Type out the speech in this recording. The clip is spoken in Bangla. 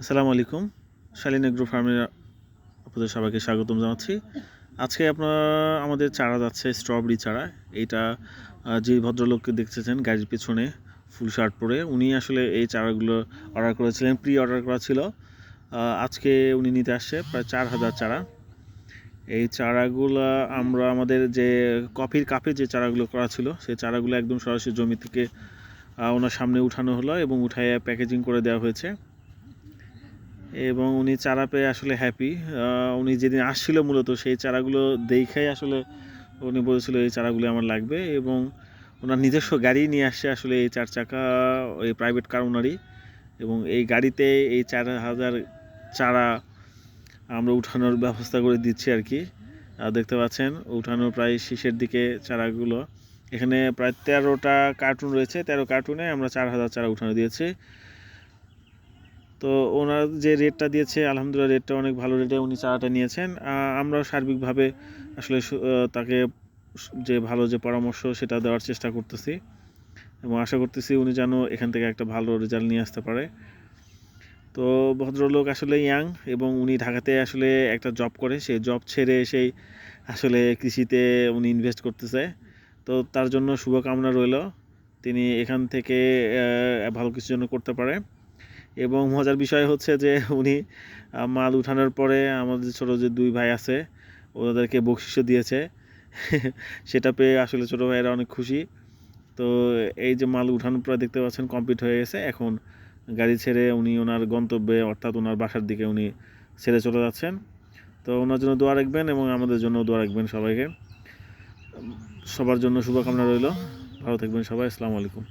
আসসালামু আলাইকুম। শালীন এগ্রো ফার্মের আপনাদের সবাইকে স্বাগতম জানাচ্ছি। আজকে আমাদের চারা যাচ্ছে স্ট্রবেরি চারা। এইটা যে ভদ্রলোককে দেখতেছেন গাড়ির পেছনে ফুল শার্ট পরে, উনি আসলে এই চারাগুলো অর্ডার করেছিলেন, প্রি অর্ডার করা ছিল। আজকে উনি নিতে আসছে প্রায় 4000 চারা। এই চারাগুলো আমরা আমাদের যে কফির কাপে যে চারাগুলো করা ছিল, সেই চারাগুলো একদম সরাসরি জমি থেকে ওনার সামনে উঠানো হলো এবং উঠাইয়া প্যাকেজিং করে দেওয়া হয়েছে। এবং উনি চারা পেয়ে আসলে হ্যাপি। উনি যেদিন আসছিল মূলত সেই চারাগুলো দেখেই আসলে উনি বলেছিল এই চারাগুলো আমার লাগবে, এবং ওনার নিজস্ব গাড়ি নিয়ে আসছে আসলে এই 4 চাকা, এই প্রাইভেট কার ওনারই, এবং এই গাড়িতে এই 4000 চারা আমরা উঠানোর ব্যবস্থা করে দিচ্ছি আর কি। দেখতে পাচ্ছেন উঠানোর প্রায় শেষের দিকে চারাগুলো। এখানে প্রায় 13টা কার্টুন রয়েছে, 13 কার্টুনে আমরা 4000 চারা উঠানো দিয়েছি। তো ওনার যে রেটটা দিয়েছে আলহামদুলিল্লাহ রেটটা অনেক ভালো রেটে উনি চারাটা নিয়েছেন। আমরা সার্বিকভাবে আসলে তাকে যে ভালো যে পরামর্শ সেটা দেওয়ার চেষ্টা করতেছি, এবং আশা করতেছি উনি যেন এখান থেকে একটা ভালো রেজাল্ট নিয়ে আসতে পারে। তো ভদ্রলোক আসলে ইয়াং, এবং উনি ঢাকাতে আসলে একটা জব করে, সেই জব ছেড়ে এসেই আসলে কৃষিতে উনি ইনভেস্ট করতেছে। তো তার জন্য শুভকামনা রইল, তিনি এখান থেকে ভালো কিছু জন্য করতে পারে। এবং মজার বিষয় হচ্ছে যে উনি মাল উঠানোর পরে আমাদের ছোটো যে 2 ভাই আছে ওদেরকে বকশিশও দিয়েছে। সেটা পেয়ে আসলে ছোটো ভাইয়েরা অনেক খুশি। তো এই যে মাল উঠানোর পরে দেখতে পাচ্ছেন কমপ্লিট হয়ে গেছে। এখন গাড়ি ছেড়ে উনি ওনার গন্তব্যে অর্থাৎ ওনার বাসার দিকে উনি ছেড়ে চলে যাচ্ছেন। তো ওনার জন্য দোয়া রাখবেন এবং আমাদের জন্য দোয়া রাখবেন সবাইকে। সবার জন্য শুভকামনা রইল। ভালো থাকবেন সবাই। আসসালামু আলাইকুম।